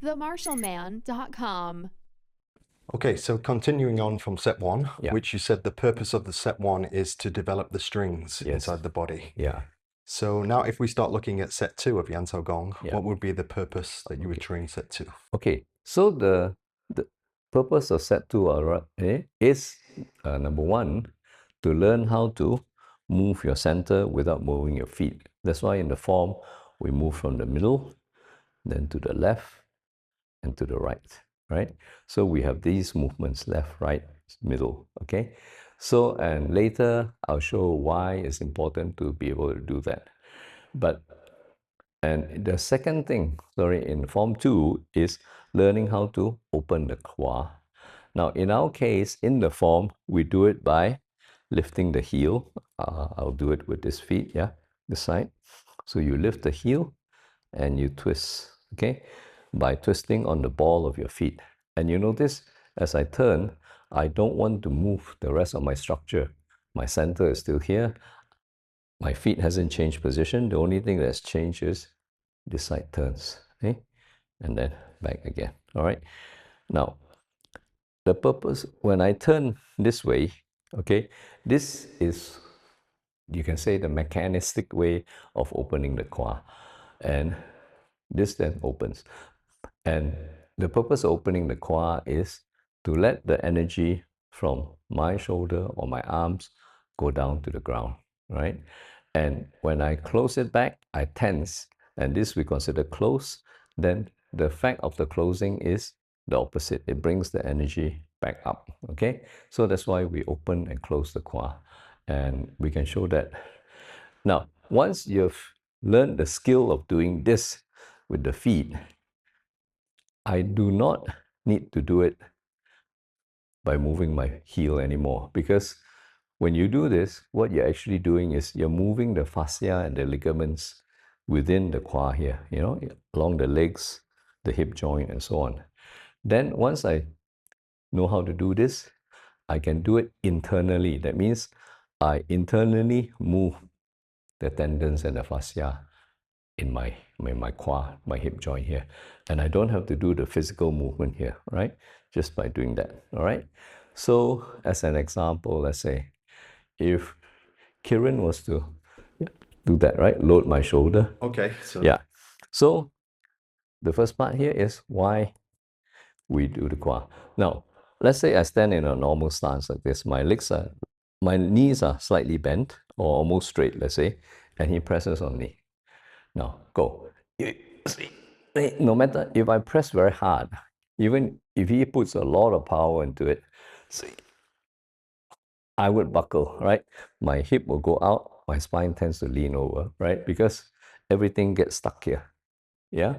themarshallman.com. Okay, so continuing on from set one, Yeah. which you said the purpose of the set one is to develop the strings Yes. inside the body. Yeah. So now if we start looking at set two of Yan Shou Gong, Yeah. what would be the purpose that you would train set two? Okay, so the purpose of set two is number one, to learn how to move your center without moving your feet. That's why in the form, we move from the middle, then to the left, and to the right? So we have these movements, left, right, middle, okay? So, and later I'll show why it's important to be able to do that. And the second thing, in form two is learning how to open the kwa. Now, in our case, in the form, we do it by lifting the heel. I'll do it with this feet, yeah, this side. So you lift the heel and you twist, okay, by twisting on the ball of your feet. And you notice, as I turn, I don't want to move the rest of my structure. My center is still here. My feet hasn't changed position. The only thing that's changed is this side turns, okay? And then back again, all right? Now, the purpose, when I turn this way, okay, this is, you can say, the mechanistic way of opening the kwa. And this then opens. And the purpose of opening the kwa is to let the energy from my shoulder or my arms go down to the ground, right? And when I close it back, I tense, and this we consider close. Then the effect of the closing is the opposite. It brings the energy back up, okay? So that's why we open and close the kwa. And we can show that. Now, once you've learned the skill of doing this with the feet, I do not need to do it by moving my heel anymore, because when you do this, what you're actually doing is you're moving the fascia and the ligaments within the kwa here, you know, along the legs, the hip joint, and so on. Then once I know how to do this, I can do it internally. That means I internally move the tendons and the fascia in my kwa, my hip joint here. And I don't have to do the physical movement here, right? Just by doing that, all right? So as an example, let's say, if Kiran was to do that, right? Load my shoulder. Okay, so Yeah. So the first part here is why we do the kwa. Now, let's say I stand in a normal stance like this. My knees are slightly bent or almost straight, let's say, and he presses on me. Now, go. See, no matter if I press very hard, even if he puts a lot of power into it, see, I would buckle, right? My hip will go out, my spine tends to lean over, right? Because everything gets stuck here. Yeah?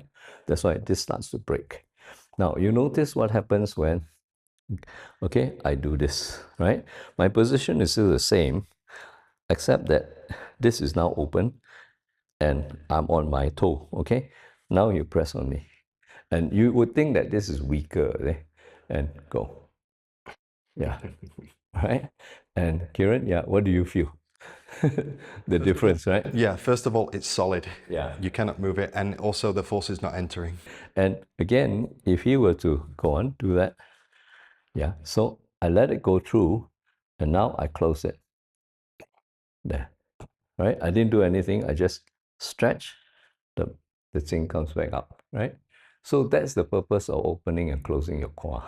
That's why this starts to break. Now, you notice what happens when, okay, I do this, right? My position is still the same, except that this is now open and I'm on my toe, okay? Now you press on me. And you would think that this is weaker, okay? And go. Yeah. Right? And Kiran, yeah, what do you feel? The difference, right? yeah, first of all, it's solid. Yeah. You cannot move it, and also the force is not entering. And again, if he were to go on, do that. Yeah. So I let it go through, and now I close it. There. Right? I didn't do anything. I just stretch, the thing comes back up, right? So that's the purpose of opening and closing your kwa.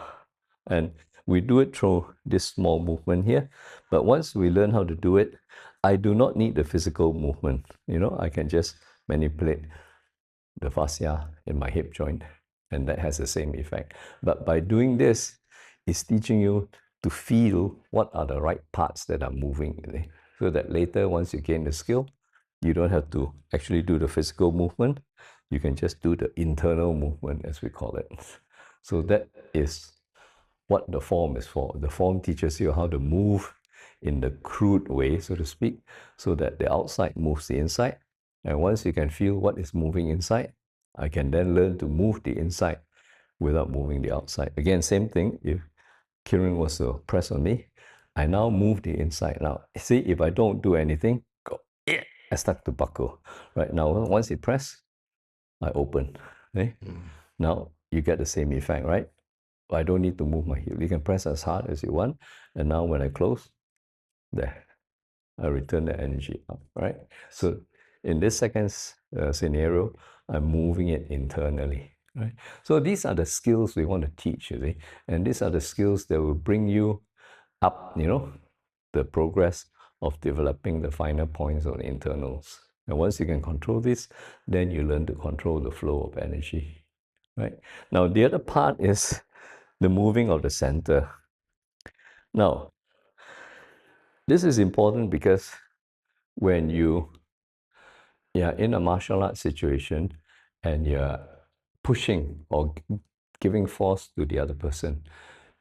And we do it through this small movement here. But once we learn how to do it, I do not need the physical movement. You know, I can just manipulate the fascia in my hip joint, and that has the same effect. But by doing this, it's teaching you to feel what are the right parts that are moving, so that later, once you gain the skill, you don't have to actually do the physical movement. You can just do the internal movement, as we call it. So that is what the form is for. The form teaches you how to move in the crude way, so to speak, so that the outside moves the inside. And once you can feel what is moving inside, I can then learn to move the inside without moving the outside. Again, same thing. If Kiran was to press on me, I now move the inside. Now, see, if I don't do anything, go, yeah, I start to buckle. Right now, once it press, I open. Okay? Now, you get the same effect, right? I don't need to move my heel. You can press as hard as you want. And now when I close, there, I return the energy up, right? So in this second scenario, I'm moving it internally, right? So these are the skills we want to teach, you see. And these are the skills that will bring you up, the progress of developing the finer points of the internals. And once you can control this, then you learn to control the flow of energy, right? Now, the other part is the moving of the center. Now, this is important because when you are in a martial arts situation and you're pushing or giving force to the other person,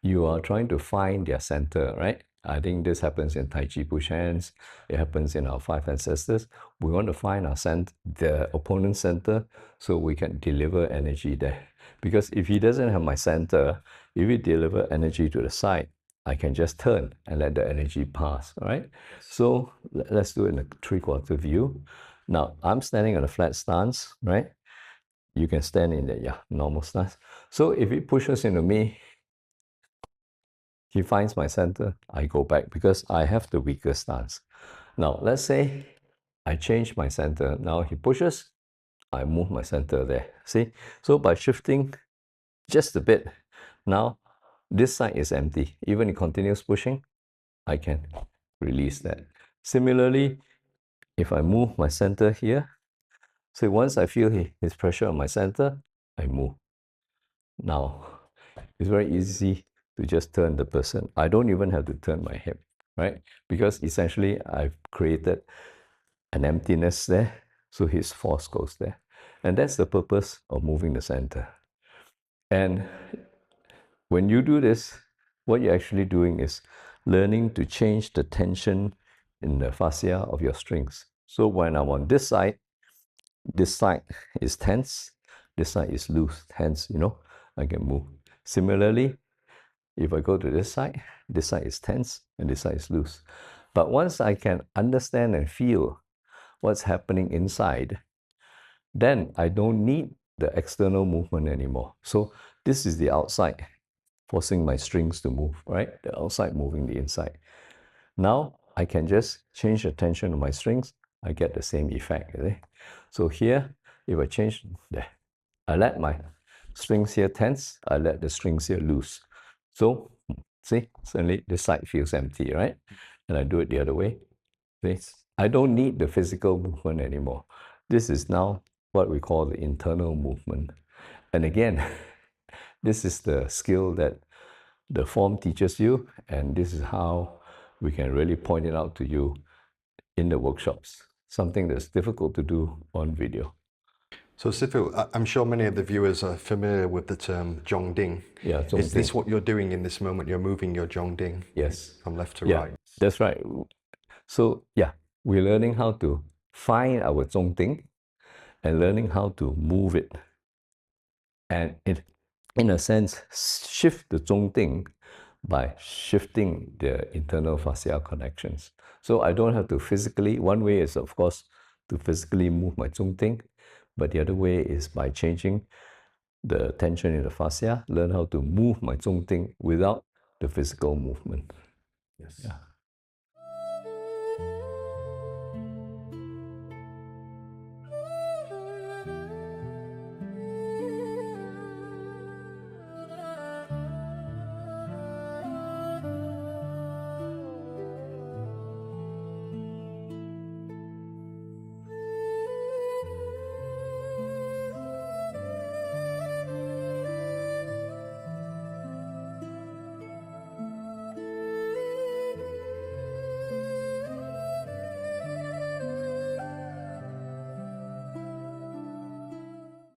you are trying to find their center, right? I think this happens in Tai Chi push hands. It happens in our five ancestors. We want to find our the opponent's center so we can deliver energy there. Because if he doesn't have my center, if we deliver energy to the side, I can just turn and let the energy pass, all right? So let's do it in a three-quarter view. Now, I'm standing on a flat stance, right? You can stand in the normal stance. So if he pushes into me, he finds my center, I go back because I have the weaker stance. Now, let's say I change my center. Now he pushes, I move my center there. See? So by shifting just a bit, now this side is empty. Even he continues pushing, I can release that. Similarly, if I move my center here, so once I feel his pressure on my center, I move. Now, it's very easy to just turn the person. I don't even have to turn my hip, right? Because essentially I've created an emptiness there, so his force goes there. And that's the purpose of moving the center. And when you do this, what you're actually doing is learning to change the tension in the fascia of your strings. So when I'm on this side is tense, this side is loose, hence, I can move. Similarly, if I go to this side is tense and this side is loose. But once I can understand and feel what's happening inside, then I don't need the external movement anymore. So this is the outside forcing my strings to move, right? The outside moving the inside. Now I can just change the tension of my strings. I get the same effect. Okay? So here, if I change there, I let my strings here tense, I let the strings here loose. So see, suddenly this side feels empty, right? And I do it the other way. See? I don't need the physical movement anymore. This is now what we call the internal movement. And again, this is the skill that the form teaches you, and this is how we can really point it out to you in the workshops, something that's difficult to do on video. So Sifu, I'm sure many of the viewers are familiar with the term Zhongding. Yeah, Is this what you're doing in this moment? You're moving your Zhongding yes, from left to yeah, right? that's right. So yeah, we're learning how to find our Zhongding and learning how to move it. And it, in a sense, shift the Zhongding by shifting the internal fascial connections. So I don't have to physically, one way is of course to physically move my Zhongding, but the other way is by changing the tension in the fascia, learn how to move my Zhongding without the physical movement. Yes. Yeah.